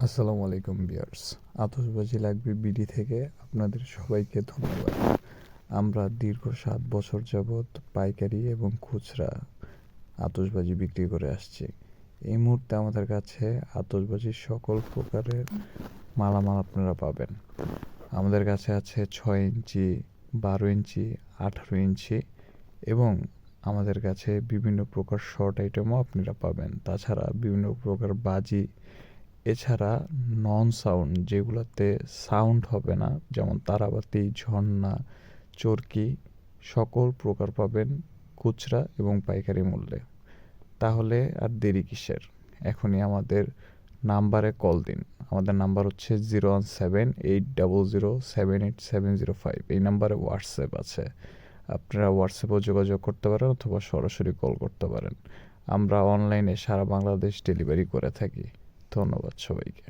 আসসালামু আলাইকুম ভিউয়ার্স। আতশবাজি লাগবে বিডি থেকে আপনাদের সবাইকে ধন্যবাদ। আমরা দীর্ঘ 7 বছর যাবৎ পাইকারি এবং খুচরা আতশবাজি বিক্রি করে আসছি। এই মুহূর্তে আমাদের কাছে আতশবাজির সকল প্রকারের মালামাল আপনারা পাবেন। আমাদের কাছে আছে 6 ইঞ্চি, 12 ইঞ্চি, 18 ইঞ্চি এবং আমাদের কাছে বিভিন্ন প্রকার শর্ট আইটেমও আপনারা পাবেন। তাছাড়া বিভিন্ন প্রকার বাজি, এছাড়া নন সাউন্ড যেগুলোতে সাউন্ড হবে না, যেমন তারাবাতি, ঝর্ণা, চরকি, সকল প্রকার পাবেন খুচরা এবং পাইকারি মূল্যে। তাহলে আর দেরি কিসের? এখনই আমাদের নাম্বারে কল দিন। আমাদের নাম্বার হচ্ছে 01780078705। এই নাম্বারে হোয়াটসঅ্যাপ আছে, আপনারা হোয়াটসঅ্যাপেও যোগাযোগ করতে পারেন অথবা সরাসরি কল করতে পারেন। আমরা অনলাইনে সারা বাংলাদেশ ডেলিভারি করে থাকি। ধন্যবাদ সবাইকে।